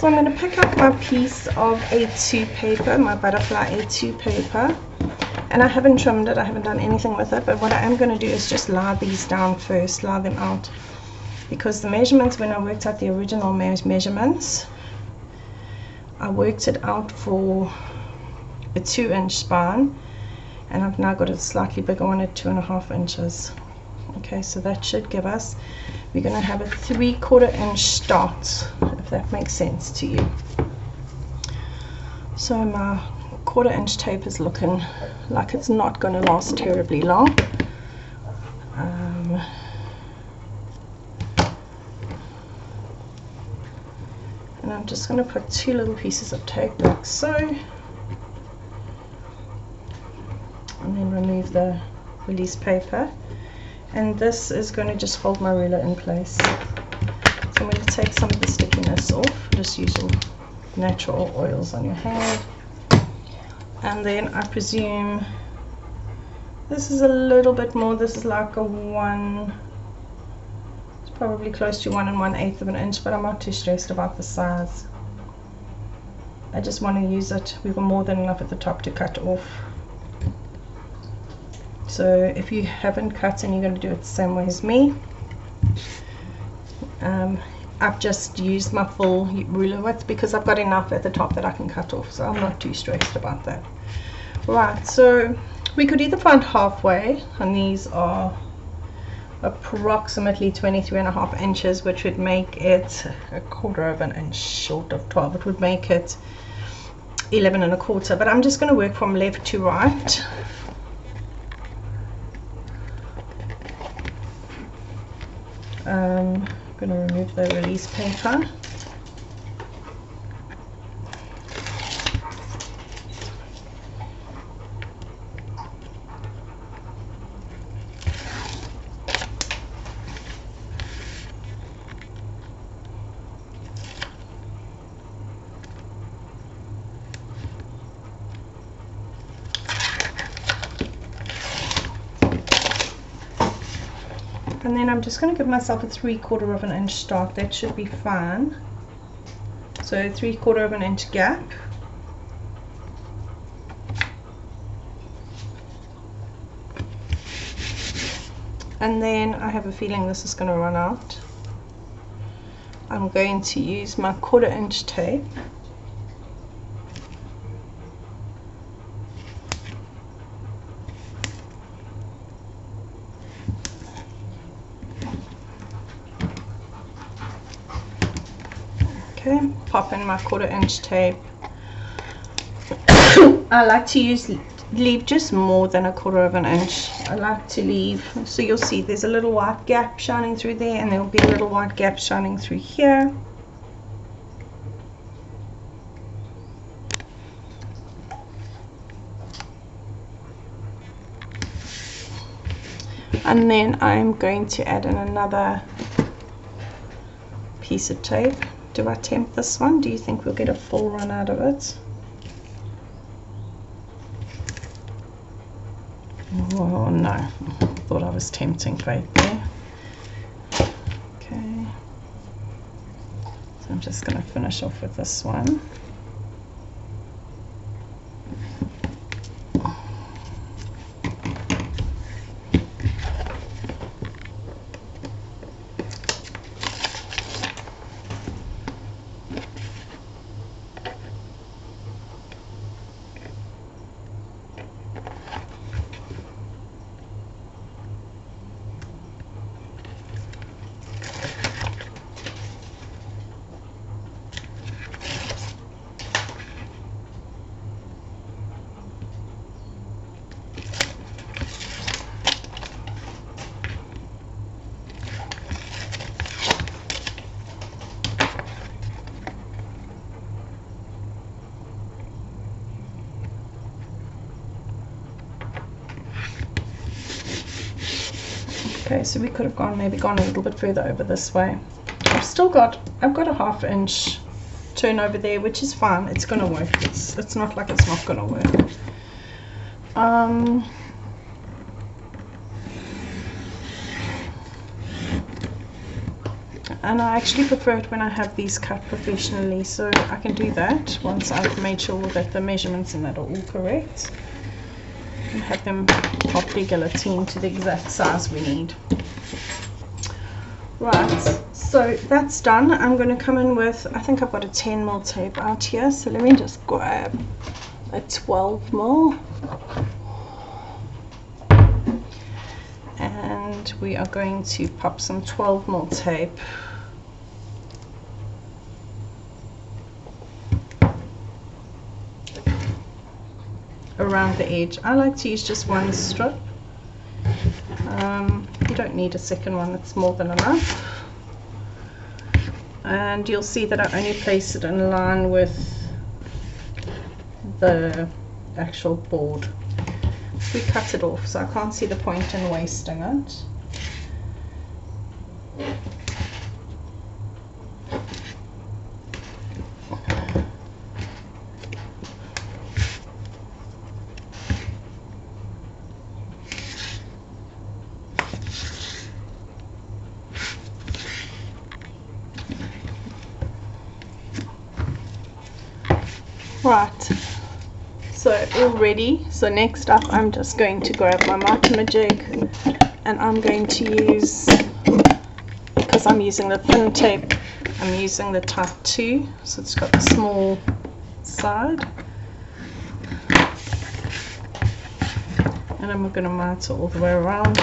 So I'm going to pick up my piece of A2 paper, my butterfly A2 paper, and I haven't trimmed it, I haven't done anything with it, but what I am going to do is just lie these down first, lie them out, because the measurements, when I worked out the original measurements, I worked it out for a 2-inch span, and I've now got a slightly bigger one at 2.5 inches. Okay, so that should give us, we're going to have a 3/4 inch start, if that makes sense to you. So my 1/4 inch tape is looking like it's not going to last terribly long. And I'm just going to put 2 little pieces of tape like so, and then remove the release paper, and this is going to just hold my ruler in place. So I'm going to take some of the stickiness off, just use your natural oils on your hand, and then I presume this is a little bit more, this is like a 1, it's probably close to 1 1/8 of an inch, but I'm not too stressed about the size. I just want to use it, we've got more than enough at the top to cut off. So if you haven't cut and you're going to do it the same way as me, I've just used my full ruler width because I've got enough at the top that I can cut off, so I'm not too stressed about that. Right, so we could either find halfway, and these are approximately 23.5 inches, which would make it 1/4 of an inch short of 12. It would make it 11.25, but I'm just going to work from left to right. I'm going to remove the release paper. And then I'm just going to give myself a 3/4 of an inch start. That should be fine. So 3/4 of an inch gap. And then I have a feeling this is going to run out. I'm going to use my 1/4 inch tape. Okay, pop in my 1/4 inch tape. I like to leave just more than 1/4 of an inch. I like to leave, so you'll see there's a little white gap shining through there, and there'll be a little white gap shining through here. And then I'm going to add in another piece of tape. Do I tempt this one? Do you think we'll get a full run out of it? Oh no, I thought I was tempting fate there. Okay, so I'm just going to finish off with this one. Okay, so we could have maybe gone a little bit further over this way. I've got a 1/2 inch turn over there, which is fine. It's going to work. It's not like it's not going to work. and I actually prefer it when I have these cut professionally, so I can do that once I've made sure that the measurements and that are all correct, and have them properly guillotined to the exact size we need. Right, so that's done. I'm going to come in with, I think I've got a 10mm tape out here, so let me just grab a 12mm, and we are going to pop some 12mm tape around the edge. I like to use just one strip. You don't need a second one, it's more than enough. And you'll see that I only place it in line with the actual board. We cut it off, so I can't see the point in wasting it. Right, so all ready. So next up I'm just going to grab my Marker jig, and I'm going to use, because I'm using the thin tape, I'm using the type 2, so it's got the small side, and I'm going to mount it all the way around.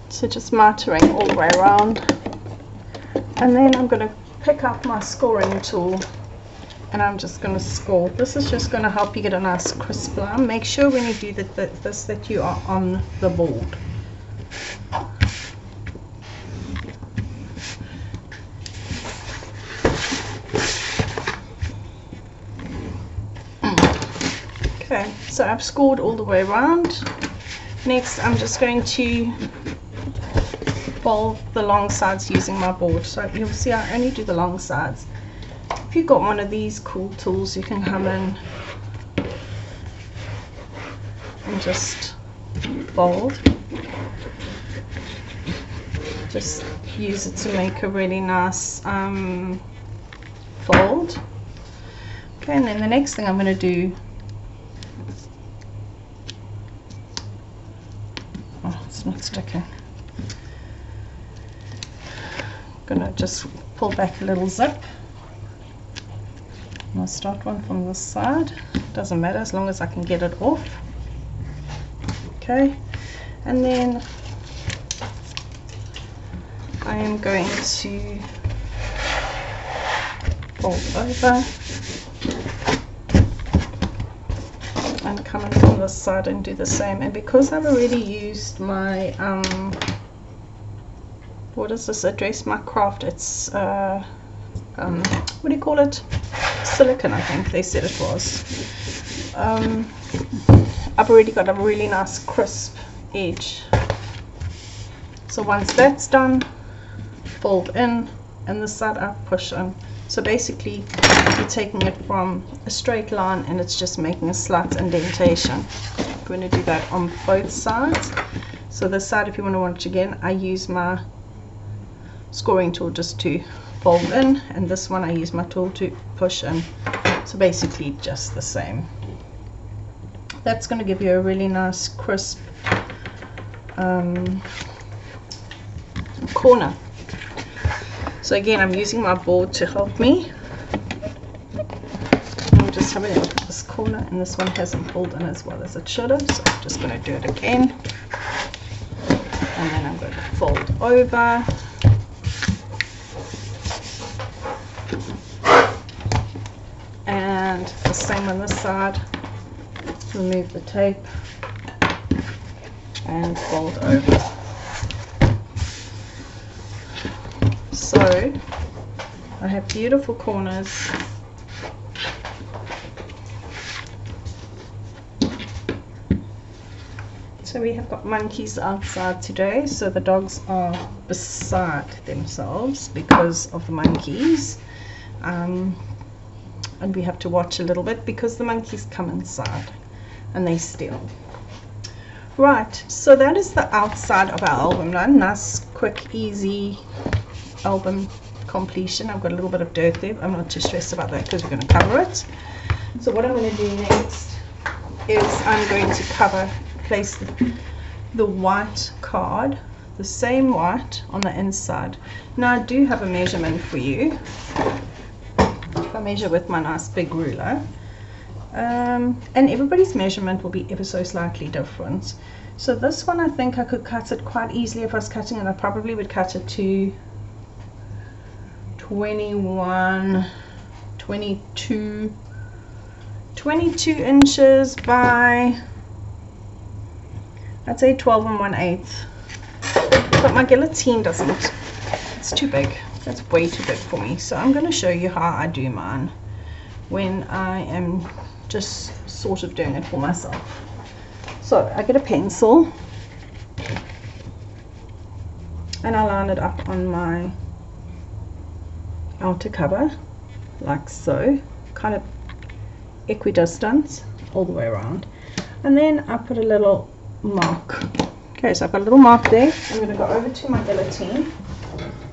So just martyring all the way around, and then I'm going to pick up my scoring tool, and I'm just going to score. This is just going to help you get a nice crisp line. Make sure when you do this that you are on the board. Okay, so I've scored all the way around. Next I'm just going to fold the long sides using my board. So you'll see I only do the long sides. If you've got one of these cool tools, you can come in and just fold. Just use it to make a really nice fold. Okay, and then the next thing I'm going to do, oh, it's not sticking. Gonna just pull back a little zip, and I'll start one from this side. Doesn't matter as long as I can get it off. Okay, and then I am going to fold over and come in from this side and do the same. And because I've already used my what is this address, my kraft, it's what do you call it, silicone, I think they said it was. I've already got a really nice crisp edge, so once that's done, fold in, and this side I push in. So basically you're taking it from a straight line and it's just making a slight indentation. I'm going to do that on both sides. So this side, if you want to watch again, I use my scoring tool just to fold in, and this one I use my tool to push in. So basically just the same. That's going to give you a really nice crisp corner. So again, I'm using my board to help me. I'm just having a look at this corner, and this one hasn't pulled in as well as it should have, so I'm just going to do it again, and then I'm going to fold over. And the same on this side, remove the tape and fold over. So I have beautiful corners. So we have got monkeys outside today, so the dogs are beside themselves because of the monkeys, and we have to watch a little bit because the monkeys come inside and they steal. Right, so that is the outside of our album done. Nice, quick, easy album completion. I've got a little bit of dirt there. I'm not too stressed about that because we're going to cover it. So what I'm going to do next is I'm going to place the white card, the same white, on the inside. Now I do have a measurement for you. If I measure with my nice big ruler, and everybody's measurement will be ever so slightly different. So this one, I think I could cut it quite easily. If I was cutting it, I probably would cut it to 22 inches by, I'd say 12 1/8. But my guillotine doesn't, it's too big. That's way too big for me. So I'm going to show you how I do mine when I am just sort of doing it for myself. So I get a pencil and I line it up on my outer cover like so, kind of equidistant all the way around, and then I put a little mark. Okay, so I've got a little mark there. I'm going to go over to my guillotine.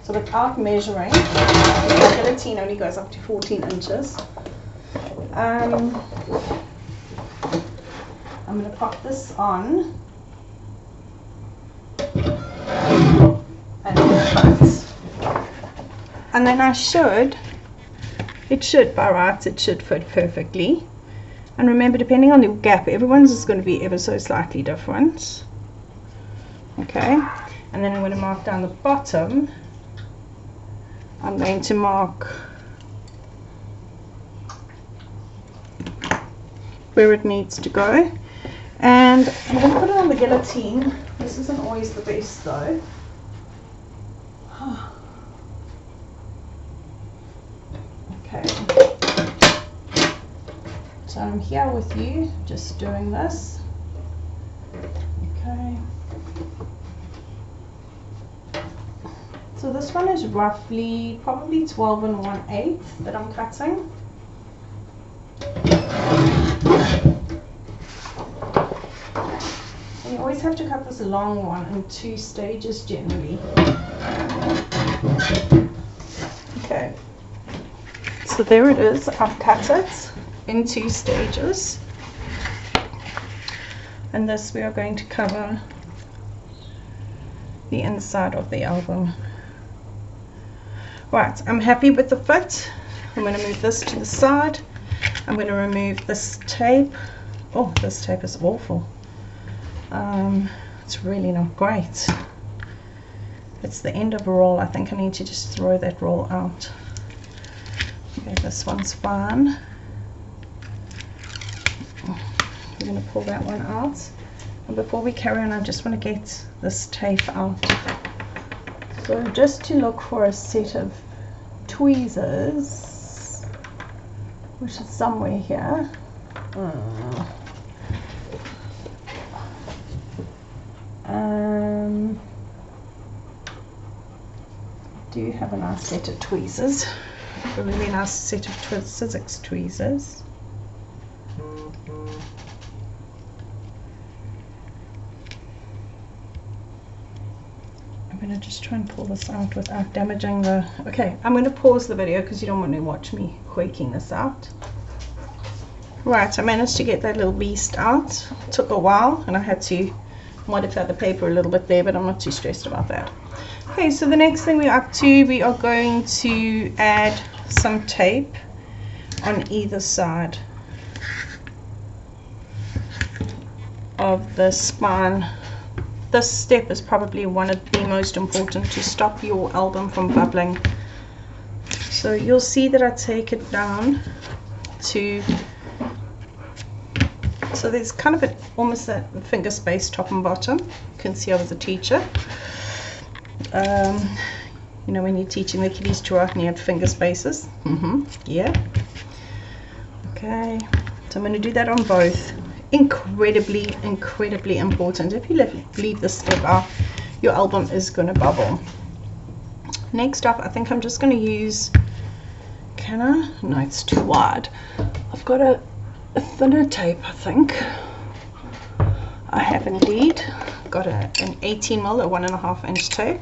So without measuring, my guillotine only goes up to 14 inches. I'm going to pop this on and then it should by rights, it should fit perfectly. And remember, depending on the gap, everyone's is going to be ever so slightly different. Okay, and then I'm going to mark down the bottom. I'm going to mark where it needs to go, and I'm going to put it on the guillotine. This isn't always the best though. Okay, so I'm here with you just doing this. Okay, so this one is roughly probably 12 1/8 that I'm cutting. And you always have to cut this long one in 2 stages generally. Okay, so there it is. I've cut it in 2 stages, and this we are going to cover the inside of the album. Right, I'm happy with the fit. I'm going to move this to the side. I'm going to remove this tape. Oh, this tape is awful. It's really not great. It's the end of a roll. I think I need to just throw that roll out. Okay, this one's fine. We're going to pull that one out. And before we carry on, I just want to get this tape out. So just to look for a set of tweezers, which is somewhere here. Do have a nice set of tweezers, a really nice set of scissors tweezers. I'm going to just try and pull this out without damaging the... Okay, I'm going to pause the video because you don't want to watch me quaking this out. Right, I managed to get that little beast out. It took a while and I had to modify the paper a little bit there, but I'm not too stressed about that. Okay, so the next thing we're up to, we are going to add some tape on either side of the spine. This step is probably one of the most important to stop your album from bubbling. So you'll see that I take it down to, so there's kind of almost a finger space top and bottom. You can see I was a teacher. You know, when you're teaching the kiddies to write and you have finger spaces. Yeah. Okay, so I'm going to do that on both incredibly important. If you leave this step out, your album is going to bubble. Next up, I think I'm just going to use, can I? No, it's too wide. I've got a thinner tape, I think. I have indeed got an 18mm, a 1.5 inch tape.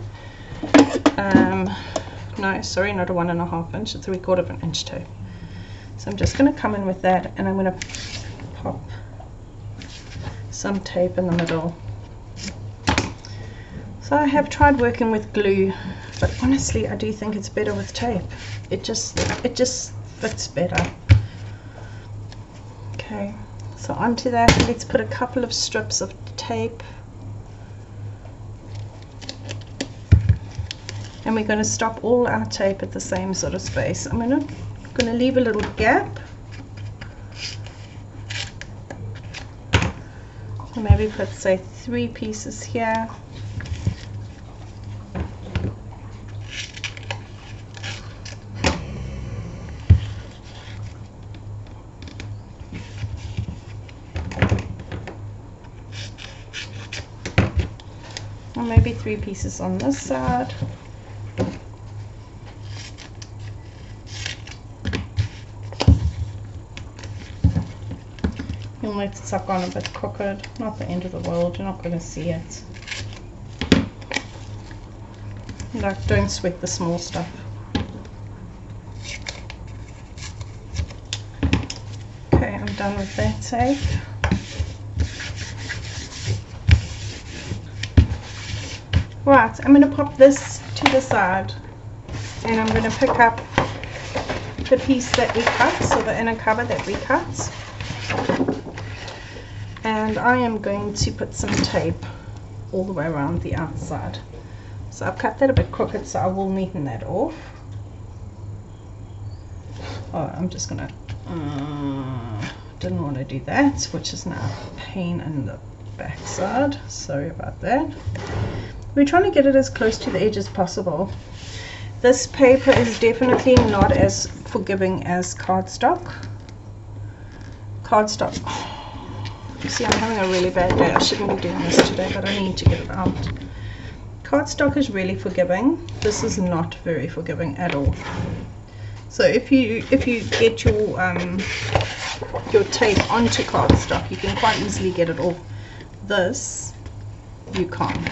No, sorry, not a 1.5 inch, a 3/4 inch tape. So I'm just going to come in with that, and I'm going to pop some tape in the middle. So I have tried working with glue, but honestly I do think it's better with tape. It just fits better. Okay, so onto that, let's put a couple of strips of tape, and we're going to stop all our tape at the same sort of space. I'm going to leave a little gap, and maybe put, say, 3 pieces here. Or maybe 3 pieces on this side. You'll notice it's gone a bit crooked. Not the end of the world, you're not going to see it. Like, don't sweat the small stuff. Okay, I'm done with that tape. Right, I'm going to pop this to the side, and I'm going to pick up the piece that we cut, so the inner cover that we cut, and I am going to put some tape all the way around the outside. So I've cut that a bit crooked, so I will neaten that off. Oh, I'm just going to, didn't want to do that, which is now a pain in the backside. Sorry about that. We're trying to get it as close to the edge as possible. This paper is definitely not as forgiving as cardstock. Cardstock, you see, I'm having a really bad day. I shouldn't be doing this today, but I need to get it out. Cardstock is really forgiving. This is not very forgiving at all. So if you get your tape onto cardstock, you can quite easily get it off. This, you can't.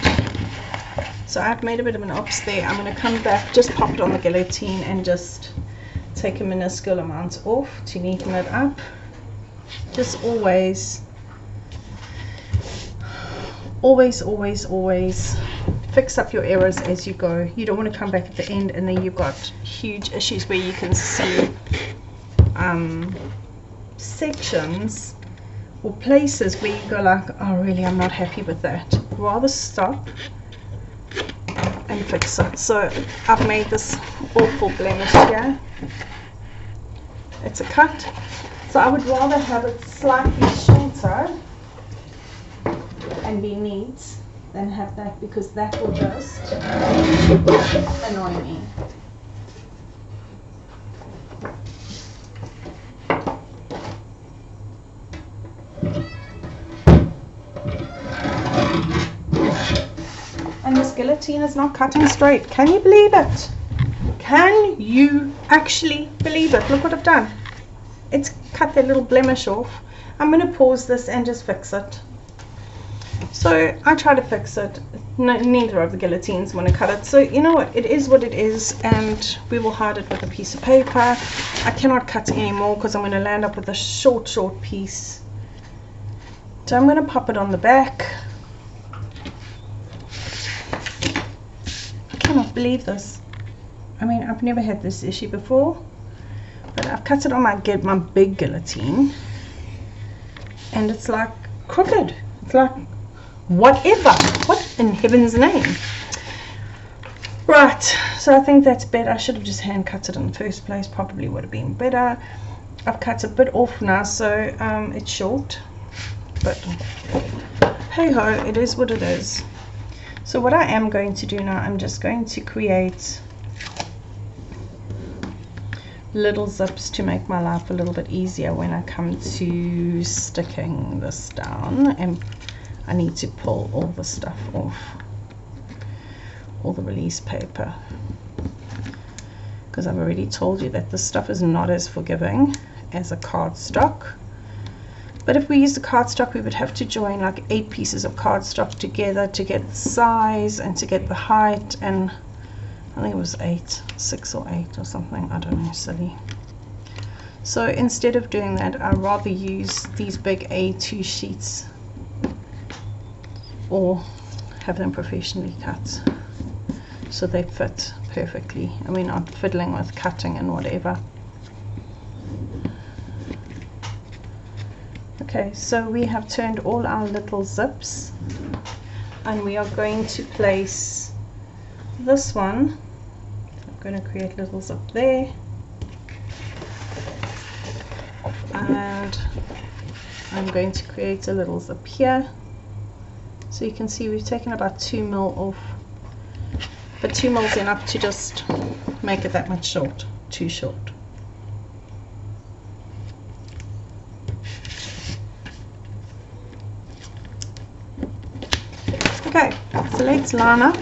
So I've made a bit of an ops there. I'm going to come back, just pop it on the guillotine, and just take a minuscule amount off to neaten it up. Just always fix up your errors as you go. You don't want to come back at the end and then you've got huge issues where you can see sections or places where you go like, oh really, I'm not happy with that. Rather stop and fix it. So I've made this awful blemish here. It's a cut, so I would rather have it slightly shorter and be neat than have that, because that will just annoy me. And this guillotine is not cutting straight. Can you believe it? Can you actually believe it? Look what I've done. It's cut that little blemish off. I'm going to pause this and just fix it. So I try to fix it. No, neither of the guillotines want to cut it. So you know what? It is what it is, and we will hide it with a piece of paper. I cannot cut anymore because I'm going to land up with a short piece. So I'm going to pop it on the back. I cannot believe this. I mean, I've never had this issue before, but I've cut it on my big guillotine, and it's like crooked. It's like whatever. What in heaven's name? Right, so I think that's better. I should have just hand cut it in the first place. Probably would have been better. I've cut a bit off now, so it's short, but hey ho, it is what it is. So what I am going to do now, I'm just going to create little zips to make my life a little bit easier when I come to sticking this down, and I need to pull all the stuff off, all the release paper, because I've already told you that this stuff is not as forgiving as a cardstock. But if we use the cardstock, we would have to join like 8 pieces of cardstock together to get the size and to get the height, and I think it was 6 or 8 or something, I don't know, silly. So instead of doing that, I'd rather use these big A2 sheets or have them professionally cut so they fit perfectly and we're not fiddling with cutting and whatever. Okay, so we have turned all our little zips, and we are going to place this one. I'm going to create a little zip there, and I'm going to create a little zip here. So you can see we've taken about 2 mil off, but 2 mil is enough to just make it that much short, too short. Okay, so let's line up.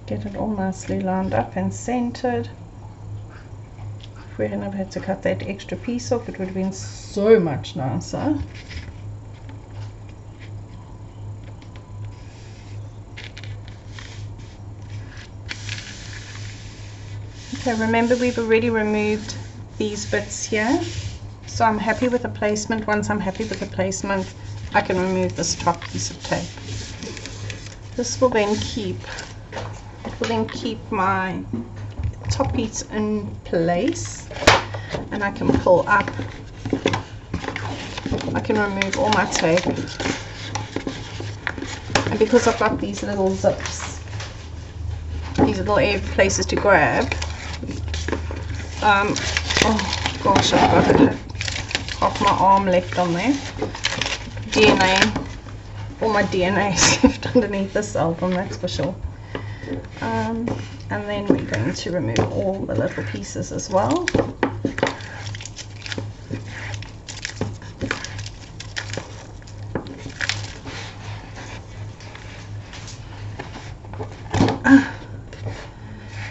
Get it all nicely lined up and centered. If we hadn't have had to cut that extra piece off, it would have been so much nicer. Okay, remember we've already removed these bits here, so I'm happy with the placement. Once I'm happy with the placement, I can remove this top piece of tape. This will then keep my top piece in place, and I can pull up. I can remove all my tape, and because I've got these little zips, these little air places to grab. Oh gosh, I've got half my arm left on there. DNA, all my DNA is left underneath this album, that's for sure. And then we're going to remove all the little pieces as well.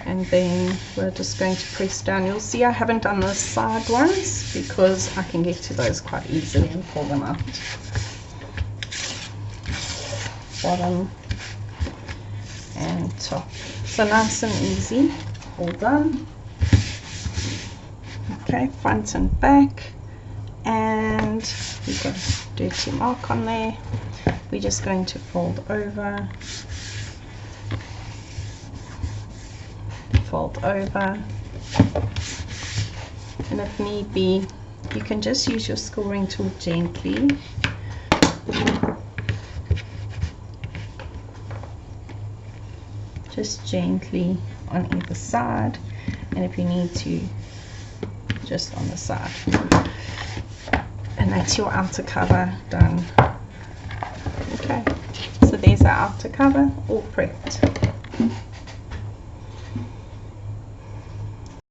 And then we're just going to press down. You'll see I haven't done the side ones because I can get to those quite easily and pull them out. Bottom and top. So nice and easy, all done. Okay, front and back, and we've got a dirty mark on there. We're just going to fold over, fold over, and if need be, you can just use your scoring tool gently. Just gently on either side, and if you need to, just on the side. And that's your outer cover done. Okay, so there's our outer cover all prepped.